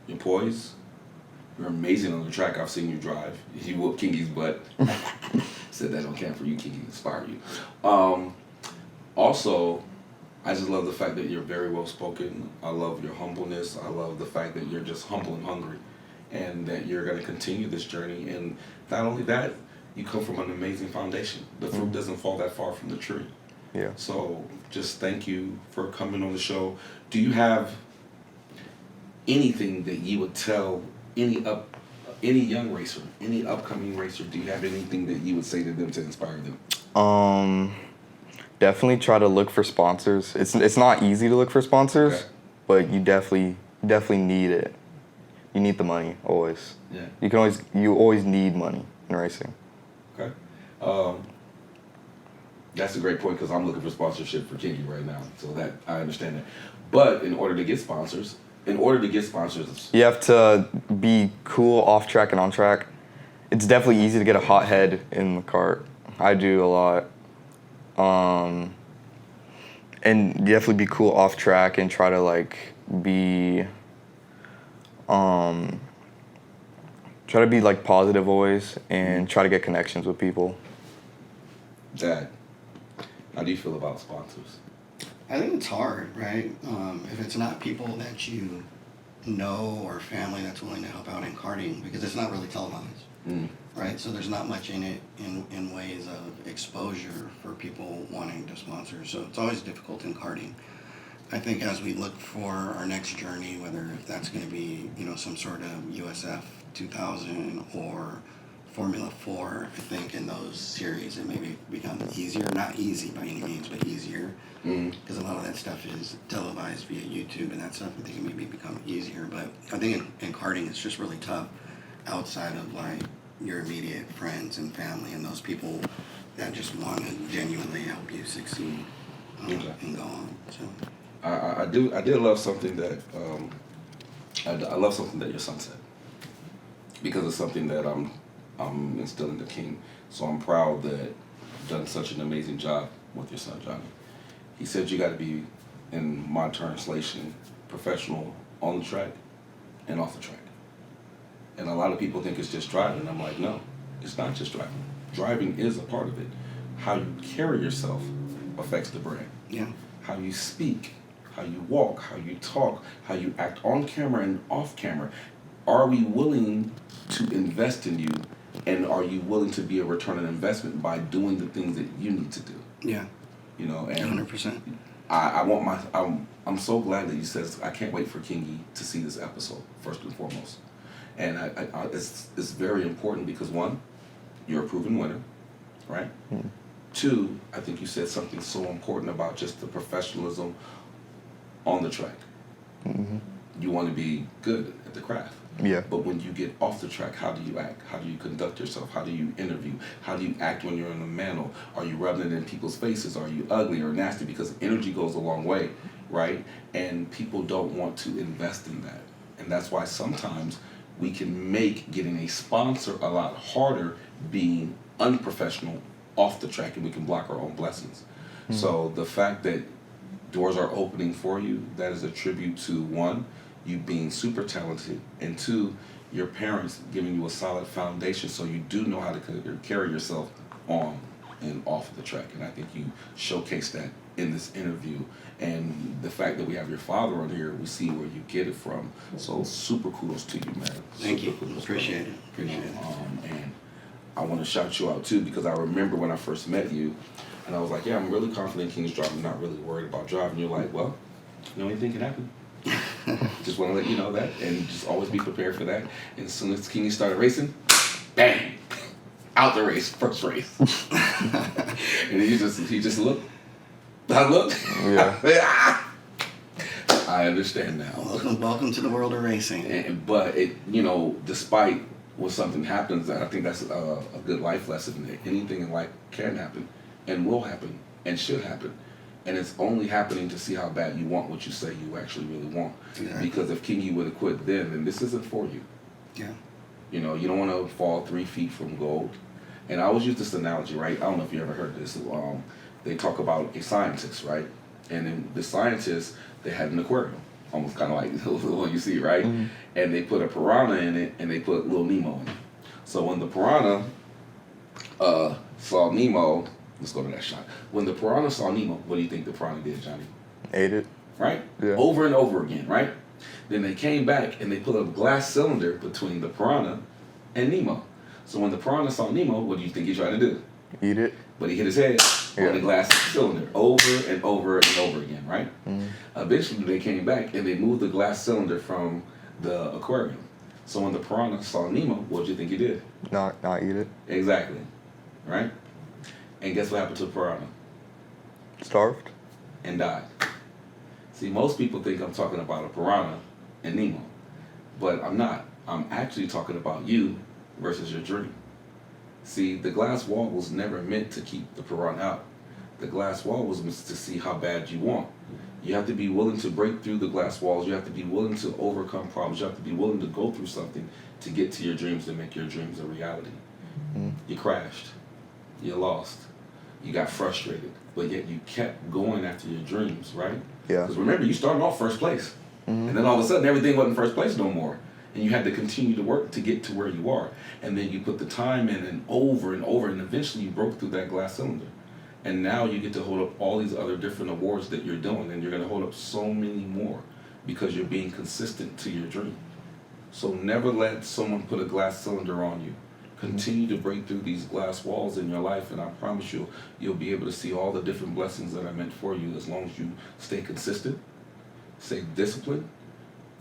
A: your poise. You're amazing on the track. I've seen you drive. You whoop Kingy's butt. Said that on camera. You Kingy inspire you. Also, I just love the fact that you're very well spoken. I love your humbleness. I love the fact that you're just humble and hungry, and that you're going to continue this journey. And not only that, you come from an amazing foundation. The fruit doesn't fall that far from the tree.
B: Yeah.
A: So just thank you for coming on the show. Do you have anything that you would tell any young racer, any upcoming racer? Do you have anything that you would say to them to inspire them?
B: Definitely try to look for sponsors. It's not easy to look for sponsors,
A: Okay.
B: but you definitely need it. You need the money always.
A: Yeah.
B: You always need money in racing.
A: Okay. That's a great point, because I'm looking for sponsorship for Kingy right now, so that I understand that. But in order to get sponsors,
B: You have to be cool off track and on track. It's definitely easy to get a hot head in the kart. I do a lot. And definitely be cool off track and try to like be like positive always, and try to get connections with people.
A: Dad, how do you feel about sponsors?
C: I think it's hard, right? If it's not people that you know or family that's willing to help out in karting, because it's not really televised, right? So there's not much in it in ways of exposure for people wanting to sponsor. So it's always difficult in karting. I think as we look for our next journey, whether if that's going to be, some sort of USF 2000 or Formula 4, I think in those series it maybe become easier. Not easy by any means, but easier. Because a lot of that stuff is televised via YouTube, and that stuff I think it maybe become easier. But I think in karting it's just really tough outside of like your immediate friends and family and those people that just want to genuinely help you succeed and go on. So
A: I did love something that I love something that your son said, because it's something that I'm instilling the King. So I'm proud that you've done such an amazing job with your son, Johnie. He said you got to be, in my translation, professional on the track and off the track. And a lot of people think it's just driving. I'm like, no, it's not just driving. Driving is a part of it. How you carry yourself affects the brand.
C: yeah,
A: How you speak, how you walk, how you talk, how you act on camera and off camera. Are we willing to invest in you, and are you willing to be a return on investment by doing the things that you need to do?
C: yeah,
A: And
C: 100%.
A: I'm so glad that you said, I can't wait for Kingy to see this episode, first and foremost. And it's very important because, one, you're a proven winner, right? Two, I think you said something so important about just the professionalism on the track. you want to be good at the craft.
B: Yeah.
A: But when you get off the track, how do you act? How do you conduct yourself? How do you interview? How do you act when you're in the mantle? Are you rubbing it in people's faces? Are you ugly or nasty? Because energy goes a long way, right? And people don't want to invest in that. And that's why sometimes we can make getting a sponsor a lot harder being unprofessional off the track, and we can block our own blessings. So the fact that doors are opening for you, that is a tribute to, one, you being super talented, and two, your parents giving you a solid foundation so you do know how to carry yourself on and off the track. And I think you showcased that in this interview. And the fact that we have your father on here, we see where you get it from. So super kudos to you, man.
C: Thank you.
A: Kudos,
C: Appreciate
A: brother.
C: it. Appreciate it.
A: And I want to shout you out too, because I remember when I first met you, and I was like, yeah, I'm really confident King's driving, I'm not really worried about driving. You're like, well, you know, anything can happen. Just want to let you know that, and just always be prepared for that. And as soon as King started racing, bang, out the race, first race. And he just looked. I looked.
B: Yeah.
A: I understand now.
C: Welcome to the world of racing.
A: But it, you know, despite when something happens, I think that's a good life lesson. That anything in life can happen, and will happen, and should happen. And it's only happening to see how bad you want what you say you actually really want.
C: Yeah.
A: Because if Kingy would have quit then this isn't for you.
C: Yeah.
A: You know, you don't want to fall 3 feet from gold. And I always use this analogy, right? I don't know if you ever heard this. They talk about a scientist, right? And then the scientist, they had an aquarium, almost kind of like the one you see, right?
B: Mm-hmm.
A: And they put a piranha in it, and they put little Nemo in it. So when the piranha saw Nemo, let's go to that shot. When the piranha saw Nemo, what do you think the piranha did, Johnny?
B: Ate it.
A: Right?
B: Yeah.
A: Over and over again, right? Then they came back and they put a glass cylinder between the piranha and Nemo. So when the piranha saw Nemo, what do you think he tried to do?
B: Eat it.
A: But he hit his head on the glass cylinder over and over and over again, right?
B: Mm-hmm.
A: Eventually they came back and they moved the glass cylinder from the aquarium. So when the piranha saw Nemo, what do you think he did?
B: Not eat it.
A: Exactly, right? And guess what happened to the piranha?
B: Starved.
A: And died. See, most people think I'm talking about a piranha and Nemo, but I'm not. I'm actually talking about you versus your dream. See, the glass wall was never meant to keep the piranha out. The glass wall was meant to see how bad you want. You have to be willing to break through the glass walls. You have to be willing to overcome problems. You have to be willing to go through something to get to your dreams, to make your dreams a reality.
B: Mm-hmm.
A: You crashed. You lost. You got frustrated. But yet you kept going after your dreams, right?
B: Yeah.
A: Because remember, you started off first place.
B: Mm-hmm.
A: And then all of a sudden, everything wasn't first place no more. And you had to continue to work to get to where you are. And then you put the time in and over, and eventually you broke through that glass cylinder. And now you get to hold up all these other different awards that you're doing, and you're going to hold up so many more because you're being consistent to your dream. So never let someone put a glass cylinder on you. Continue to break through these glass walls in your life, and I promise you'll be able to see all the different blessings that are meant for you as long as you stay consistent, stay disciplined,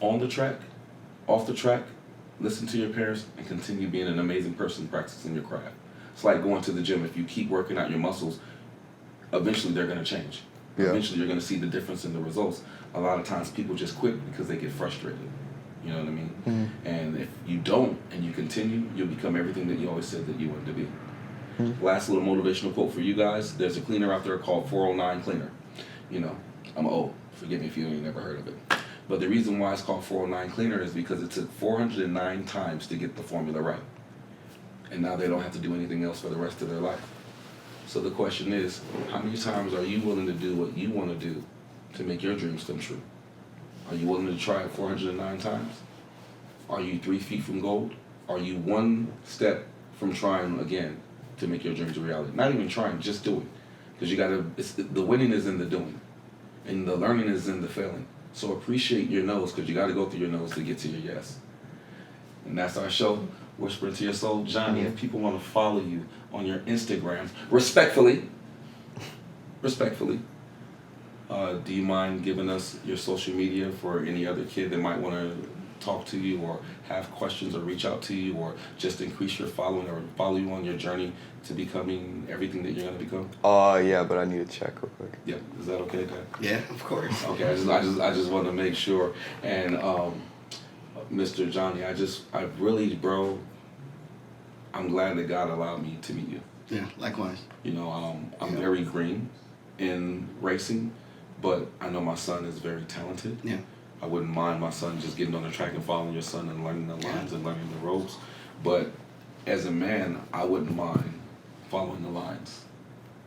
A: on the track, off the track, listen to your parents, and continue being an amazing person practicing your craft. It's like going to the gym. If you keep working out your muscles, eventually they're going to change.
B: Yeah.
A: Eventually you're going to see the difference in the results. A lot of times people just quit because they get frustrated. You know what I mean?
B: Mm-hmm.
A: And if you don't and you continue, you'll become everything that you always said that you wanted to be.
B: Mm-hmm.
A: Last little motivational quote for you guys. There's a cleaner out there called 409 Cleaner. You know, I'm old. Forgive me if you ain't never heard of it. But the reason why it's called 409 Cleaner is because it took 409 times to get the formula right. And now they don't have to do anything else for the rest of their life. So the question is, how many times are you willing to do what you want to do to make your dreams come true? Are you willing to try it 409 times? Are you 3 feet from gold? Are you one step from trying again to make your dreams a reality? Not even trying, just doing. Because you gotta, the winning is in the doing. And the learning is in the failing. So appreciate your no's, because you gotta go through your no's to get to your yes. And that's our show, Whisper Into Your Soul. Johnny, if people want to follow you on your Instagram, respectfully, do you mind giving us your social media for any other kid that might want to talk to you or have questions or reach out to you or just increase your following or follow you on your journey to becoming everything that you're going to become?
B: Yeah, but I need to check real quick.
A: Yeah, is that okay, Dad?
C: Yeah, of course.
A: Okay, I just want to make sure. And Mr. Johnie, I really, bro, I'm glad that God allowed me to meet you.
C: Yeah, likewise.
A: You know, I'm very green in racing, but I know my son is very talented.
C: Yeah.
A: I wouldn't mind my son just getting on the track and following your son and learning the lines and learning the ropes. But as a man, I wouldn't mind following the lines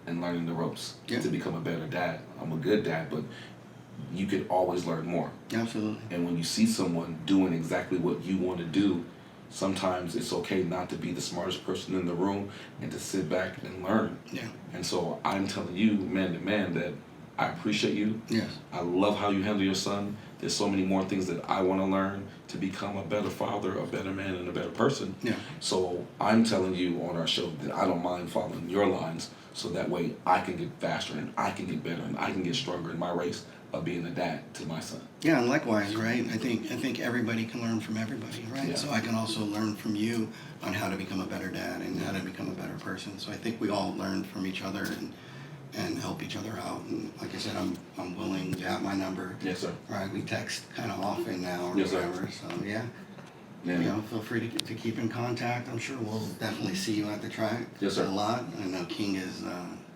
A: and learning the ropes to become a better dad. I'm a good dad, but you could always learn more.
C: Absolutely.
A: And when you see someone doing exactly what you want to do, sometimes it's okay not to be the smartest person in the room and to sit back and learn.
C: Yeah.
A: And so I'm telling you, man to man, that I appreciate you.
C: Yes.
A: I love how you handle your son. There's so many more things that I want to learn to become a better father, a better man, and a better person.
C: Yeah.
A: So I'm telling you on our show that I don't mind following your lines so that way I can get faster and I can get better and I can get stronger in my race of being a dad to my son.
C: Yeah, and likewise, right? I think everybody can learn from everybody, right?
A: Yeah.
C: So I can also learn from you on how to become a better dad and how to become a better person. So I think we all learn from each other and help each other out. And like I said, I'm willing to have my number.
A: Yes, sir.
C: Right, we text kind of often now or
A: Yes, sir.
C: whatever. So yeah.
A: Yeah.
C: You know, feel free to keep in contact. I'm sure we'll definitely see you at the track.
A: Yes, sir.
C: A lot. I know King is.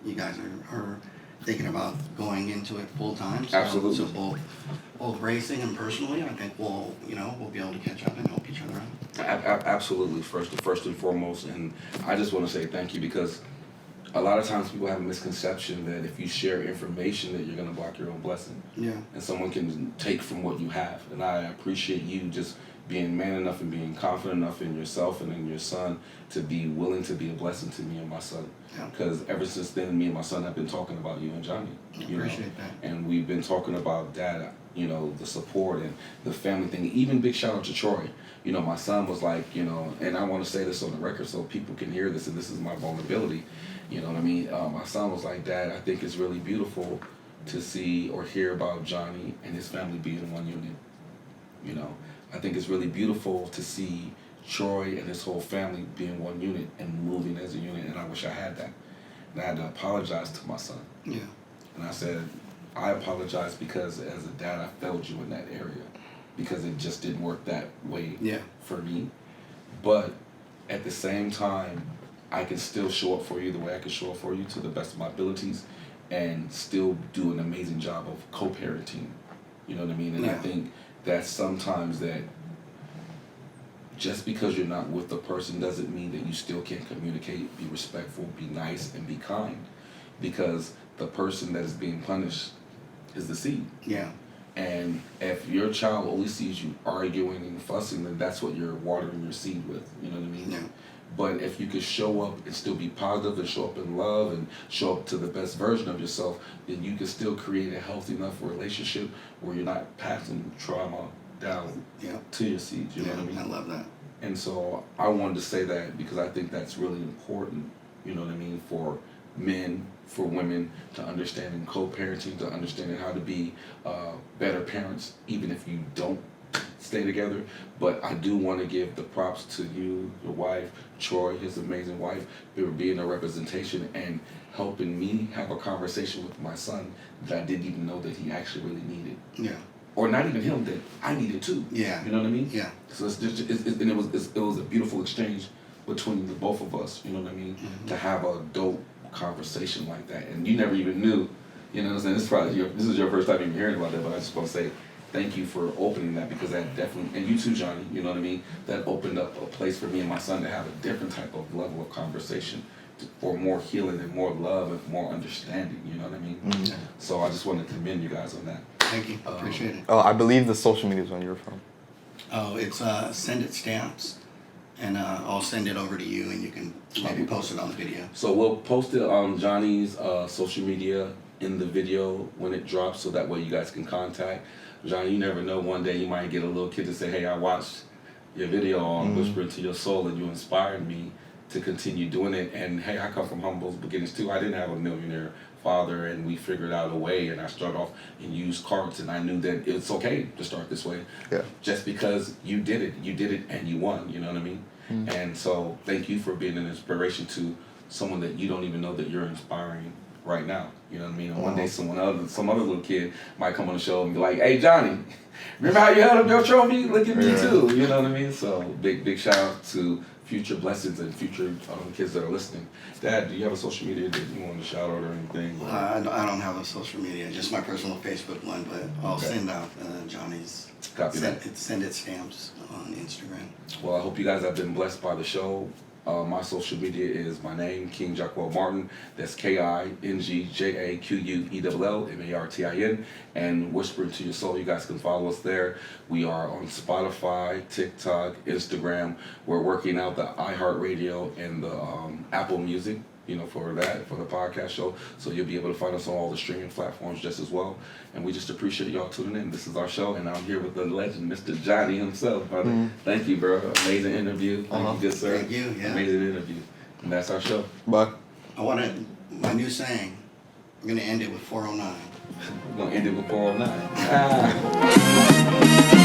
C: You guys are thinking about going into it full time. So,
A: Absolutely.
C: So both racing and personally, I think we'll be able to catch up and help each other out.
A: Absolutely, first and foremost, and I just want to say thank you because a lot of times people have a misconception that if you share information that you're going to block your own blessing.
C: Yeah.
A: And someone can take from what you have. And I appreciate you just being man enough and being confident enough in yourself and in your son to be willing to be a blessing to me and my son.
C: Yeah.
A: Because ever since then, me and my son have been talking about you and Johnie.
C: I
A: You
C: appreciate
A: know?
C: that.
A: And we've been talking about Dad, you know, the support and the family thing. Even big shout out to Troy. You know, my son was like, you know, and I want to say this on the record so people can hear this, and this is my vulnerability. You know what I mean? My son was like, Dad, I think it's really beautiful to see or hear about Johnie and his family being in one unit. You know, I think it's really beautiful to see Troy and his whole family being one unit and moving as a unit, and I wish I had that. And I had to apologize to my son.
C: Yeah.
A: And I said, I apologize because as a dad, I failed you in that area because it just didn't work that way for me. But at the same time, I can still show up for you the way I can show up for you to the best of my abilities and still do an amazing job of co-parenting. You know what I mean? And I think that sometimes that just because you're not with the person doesn't mean that you still can't communicate, be respectful, be nice, and be kind. Because the person that is being punished is the seed.
C: Yeah.
A: And if your child only sees you arguing and fussing, then that's what you're watering your seed with. You know what I mean?
C: Yeah.
A: But if you could show up and still be positive and show up in love and show up to the best version of yourself, then you can still create a healthy enough relationship where you're not passing trauma down to your seeds. You know what I mean?
C: I love that.
A: And so I wanted to say that because I think that's really important, you know what I mean, for men, for women to understanding co-parenting, to understanding how to be better parents, even if you don't stay together. But I do want to give the props to you, your wife, Troy, his amazing wife, for being a representation and helping me have a conversation with my son that I didn't even know that he actually really needed.
C: Yeah.
A: Or not even him, that I needed too.
C: Yeah.
A: You know what I mean?
C: Yeah.
A: So it's just, and it was a beautiful exchange between the both of us. You know what I mean?
C: Mm-hmm.
A: To have a dope conversation like that, and you never even knew. You know what I'm saying? This is your first time even hearing about that, but I just want to say thank you for opening that because that definitely, and you too, Johnie. You know what I mean? That opened up a place for me and my son to have a different type of level of conversation. For more healing and more love and more understanding, you know what I mean?
B: Mm-hmm.
A: So I just want to commend you guys on that.
C: Thank you. Appreciate it.
B: Oh, I believe the social media is on your phone.
C: Oh, it's Send It Stamps, and I'll send it over to you, and you can maybe post it on the video.
A: So we'll post it on Johnny's social media in the video when it drops, so that way you guys can contact Johnie. You never know, one day you might get a little kid to say, "Hey, I watched your video on Whispering to Your Soul, and you inspired me to continue doing it." And hey, I come from humble beginnings too. I didn't have a millionaire father, and we figured out a way, and I started off in used carts, and I knew that it's okay to start this way.
B: Yeah.
A: Just because you did it and you won, you know what I mean? And so thank you for being an inspiration to someone that you don't even know that you're inspiring right now. You know what I mean? And one day some other little kid might come on the show and be like, "Hey Johnny, remember how you held up your trophy? Look at me too." You know what I mean? So big shout out to future blessings and future kids that are listening. Dad, do you have a social media that you want to shout out or anything?
C: I don't have a social media, just my personal Facebook one, but I'll send out Johnny's
A: Copy that.
C: send it stamps on Instagram.
A: Well, I hope you guys have been blessed by the show. My social media is my name, King Jaquell Martin. That's KingJaquellMartin. And Whisper Into Your Soul. You guys can follow us there. We are on Spotify, TikTok, Instagram. We're working out the iHeartRadio and the Apple Music, for the podcast show. So you'll be able to find us on all the streaming platforms just as well. And we just appreciate y'all tuning in. This is our show, and I'm here with the legend, Mr. Johnie himself, brother. Thank you, bro. Amazing interview. Thank you, good sir.
C: Thank you, yeah.
A: Amazing interview. And that's our show.
B: Bye.
C: I want to, my new saying, I'm going to end it with 409.
A: We're going to end it with 409.